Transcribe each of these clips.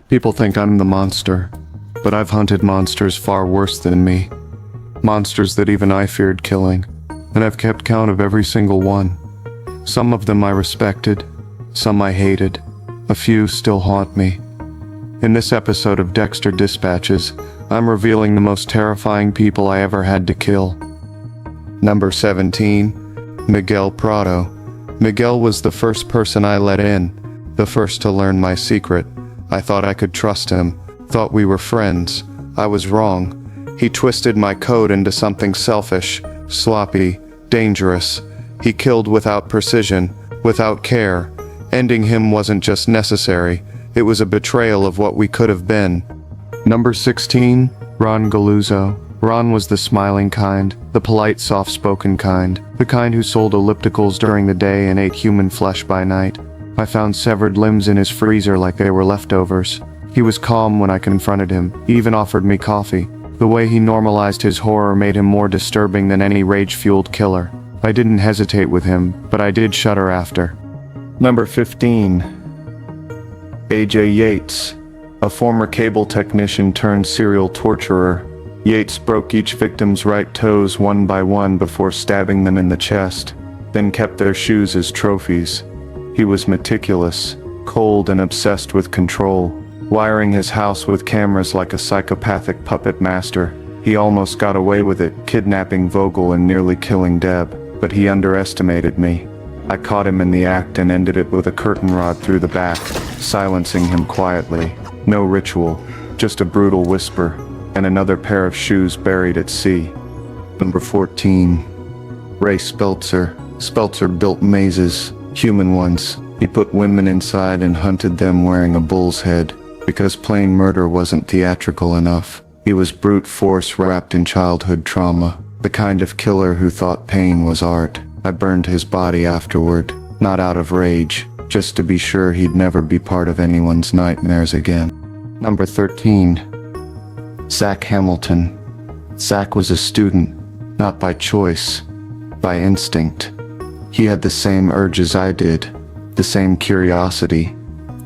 People think I'm the monster, but I've hunted monsters far worse than me. Monsters that even I feared killing, and I've kept count of every single one. Some of them I respected, some I hated, a few still haunt me. In this episode of Dexter Dispatches, I'm revealing the most terrifying people I ever had to kill. Number 17. Miguel Prado. Miguel was the first person I let in, the first to learn my secret. I thought I could trust him, thought we were friends. I was wrong. He twisted my code into something selfish, sloppy, dangerous. He killed without precision, without care. Ending him wasn't just necessary, it was a betrayal of what we could have been. Number 16. Ron Galuzzo. Ron was the smiling kind, the polite, soft-spoken kind, the kind who sold ellipticals during the day and ate human flesh by night. I found severed limbs in his freezer like they were leftovers. He was calm when I confronted him, he even offered me coffee. The way he normalized his horror made him more disturbing than any rage-fueled killer. I didn't hesitate with him, but I did shudder after. Number 15. A.J. Yates. A former cable technician turned serial torturer. Yates broke each victim's right toes one by one before stabbing them in the chest, then kept their shoes as trophies. He was meticulous, cold and obsessed with control, wiring his house with cameras like a psychopathic puppet master. He almost got away with it, kidnapping Vogel and nearly killing Deb, but he underestimated me. I caught him in the act and ended it with a curtain rod through the back, silencing him quietly. No ritual, just a brutal whisper, and another pair of shoes buried at sea. Number 14. Ray Speltzer. Speltzer built mazes, human ones. He put women inside and hunted them wearing a bull's head. Because plain murder wasn't theatrical enough, he was brute force wrapped in childhood trauma. The kind of killer who thought pain was art. I burned his body afterward, not out of rage, just to be sure he'd never be part of anyone's nightmares again. Number 13. Zach Hamilton. Zach was a student, not by choice, by instinct. He had the same urges I did, the same curiosity,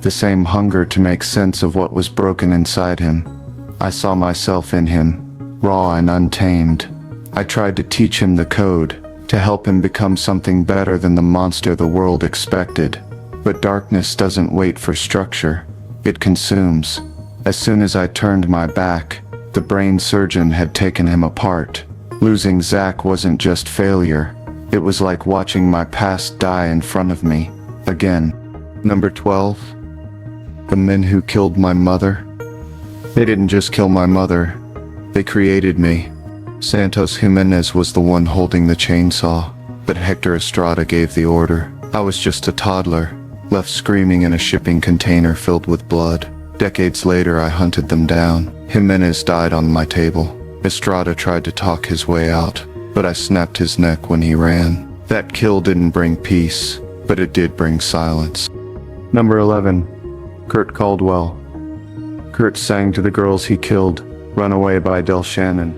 the same hunger to make sense of what was broken inside him. I saw myself in him, raw and untamed. I tried to teach him the code, to help him become something better than the monster the world expected. But darkness doesn't wait for structure, it consumes. As soon as I turned my back, the brain surgeon had taken him apart. Losing Zach wasn't just failure, it was like watching my past die in front of me, again. Number 12. The men who killed my mother. They didn't just kill my mother, they created me. Santos Jimenez was the one holding the chainsaw, but Hector Estrada gave the order. I was just a toddler, left screaming in a shipping container filled with blood. Decades later I hunted them down. Jimenez died on my table. Estrada tried to talk his way out, but I snapped his neck when he ran. That kill didn't bring peace, but it did bring silence. Number 11. Kurt Caldwell. Kurt sang to the girls he killed, Runaway by Del Shannon.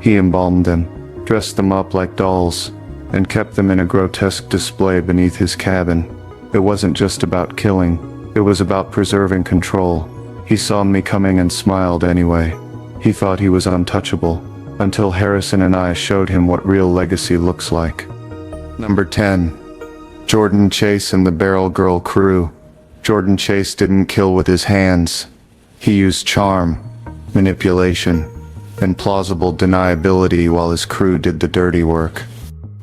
He embalmed them, dressed them up like dolls, and kept them in a grotesque display beneath his cabin. It wasn't just about killing, it was about preserving control. He saw me coming and smiled anyway. He thought he was untouchable, until Harrison and I showed him what real legacy looks like. Number 10. Jordan Chase and the Barrel Girl Crew. Jordan Chase didn't kill with his hands. He used charm, manipulation, and plausible deniability while his crew did the dirty work.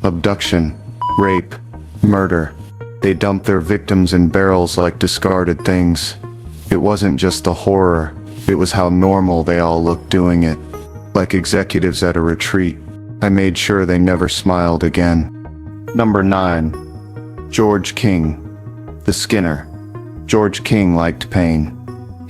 Abduction, rape, murder. They dumped their victims in barrels like discarded things. It wasn't just the horror, it was how normal they all looked doing it. Like executives at a retreat. I made sure they never smiled again. Number 9. George King. The Skinner. George King liked pain.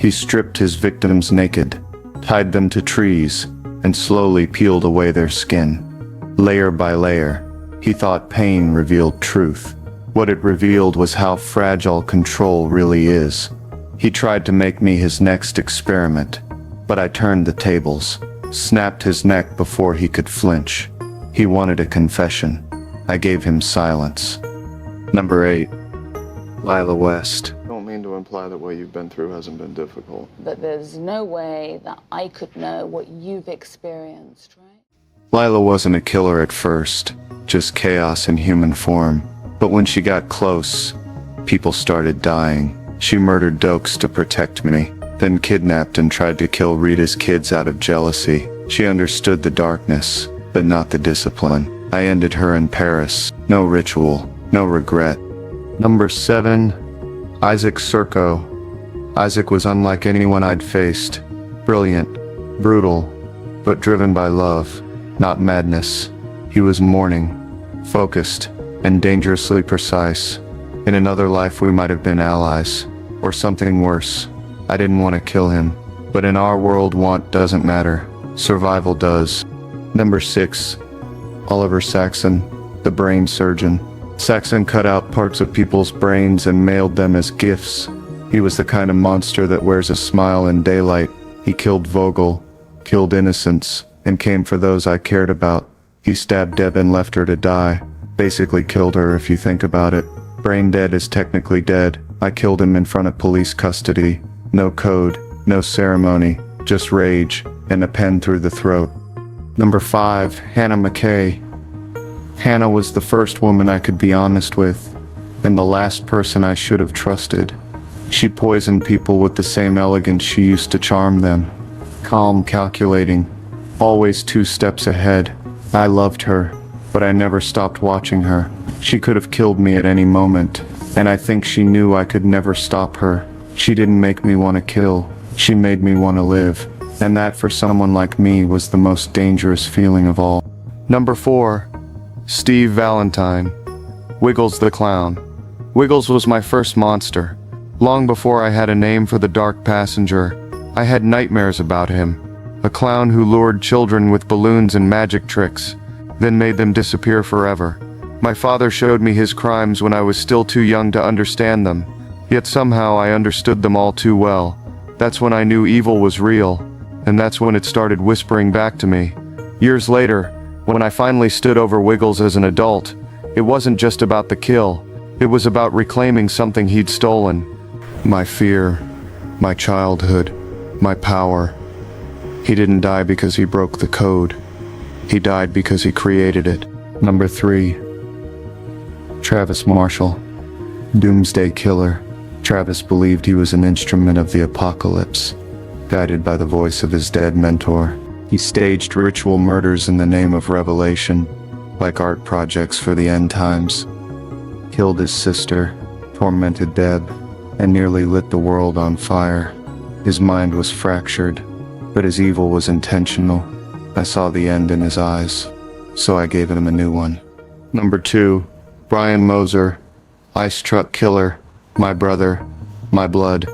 He stripped his victims naked, tied them to trees, and slowly peeled away their skin. Layer by layer. He thought pain revealed truth. What it revealed was how fragile control really is. He tried to make me his next experiment, but I turned the tables, snapped his neck before he could flinch. He wanted a confession. I gave him silence. Number 8. Lila West. Don't mean to imply that what you've been through hasn't been difficult. But there's no way that I could know what you've experienced, right? Lila wasn't a killer at first, just chaos in human form. But when she got close, people started dying. She murdered Dokes to protect me, then kidnapped and tried to kill Rita's kids out of jealousy. She understood the darkness, but not the discipline. I ended her in Paris. No ritual, no regret. Number 7. Isaac Serco. Isaac was unlike anyone I'd faced. Brilliant, brutal, but driven by love, not madness. He was mourning, focused, and dangerously precise. In another life we might have been allies, or something worse. I didn't want to kill him, but in our world want doesn't matter. Survival does. Number 6. Oliver Saxon, the brain surgeon. Saxon cut out parts of people's brains and mailed them as gifts. He was the kind of monster that wears a smile in daylight. He killed Vogel, killed innocents, and came for those I cared about. He stabbed Deb and left her to die. Basically killed her if you think about it. Brain dead is technically dead. I killed him in front of police custody. No code, no ceremony, just rage, and a pen through the throat. Number 5. Hannah McKay. Hannah was the first woman I could be honest with, and the last person I should have trusted. She poisoned people with the same elegance she used to charm them. Calm, calculating, always 2 steps ahead. I loved her, but I never stopped watching her. She could have killed me at any moment, and I think she knew I could never stop her. She didn't make me want to kill, she made me want to live, and that for someone like me was the most dangerous feeling of all. Number 4. Steve Valentine. Wiggles the Clown. Wiggles was my first monster. Long before I had a name for the dark passenger, I had nightmares about him. A clown who lured children with balloons and magic tricks, then made them disappear forever. My father showed me his crimes when I was still too young to understand them, yet somehow I understood them all too well. That's when I knew evil was real, and that's when it started whispering back to me. Years later, when I finally stood over Wiggles as an adult, it wasn't just about the kill, it was about reclaiming something he'd stolen. My fear, my childhood, my power. He didn't die because he broke the code. He died because he created it. Number 3. Travis Marshall. Doomsday Killer. Travis believed he was an instrument of the apocalypse, guided by the voice of his dead mentor. He staged ritual murders in the name of revelation, like art projects for the end times. Killed his sister, tormented Deb, and nearly lit the world on fire. His mind was fractured, but his evil was intentional. I saw the end in his eyes, so I gave him a new one. Number 2. Brian Moser. Ice Truck Killer. My brother, my blood.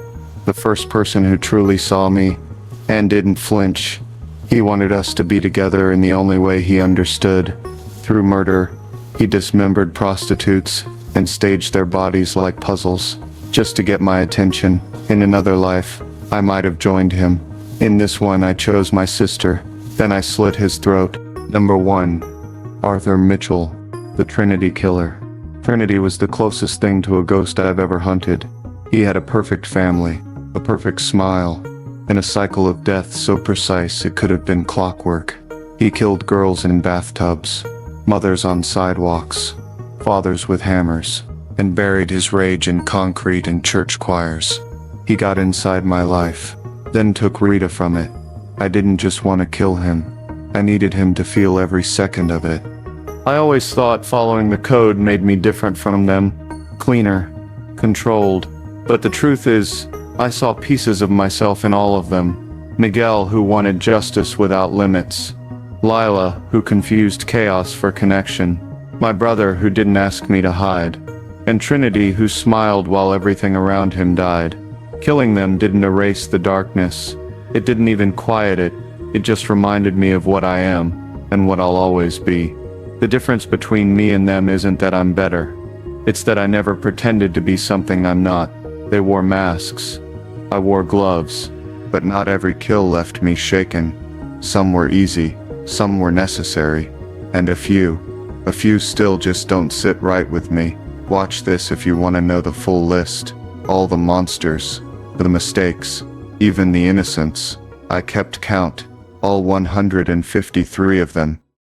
The first person who truly saw me, and didn't flinch. He wanted us to be together in the only way he understood. Through murder, he dismembered prostitutes and staged their bodies like puzzles, just to get my attention. In another life, I might have joined him. In this one, I chose my sister, then I slit his throat. Number 1. Arthur Mitchell, the Trinity Killer. Trinity was the closest thing to a ghost I've ever hunted. He had a perfect family, a perfect smile, and a cycle of death so precise it could have been clockwork. He killed girls in bathtubs, mothers on sidewalks, fathers with hammers, and buried his rage in concrete and church choirs. He got inside my life, then took Rita from it. I didn't just want to kill him. I needed him to feel every second of it. I always thought following the code made me different from them, cleaner, controlled, but the truth is, I saw pieces of myself in all of them. Miguel, who wanted justice without limits. Lila, who confused chaos for connection. My brother, who didn't ask me to hide. And Trinity, who smiled while everything around him died. Killing them didn't erase the darkness. It didn't even quiet it. It just reminded me of what I am, and what I'll always be. The difference between me and them isn't that I'm better. It's that I never pretended to be something I'm not. They wore masks. I wore gloves. But not every kill left me shaken. Some were easy, some were necessary, and a few still just don't sit right with me. Watch this if you want to know the full list. All the monsters, the mistakes, even the innocents. I kept count, all 153 of them.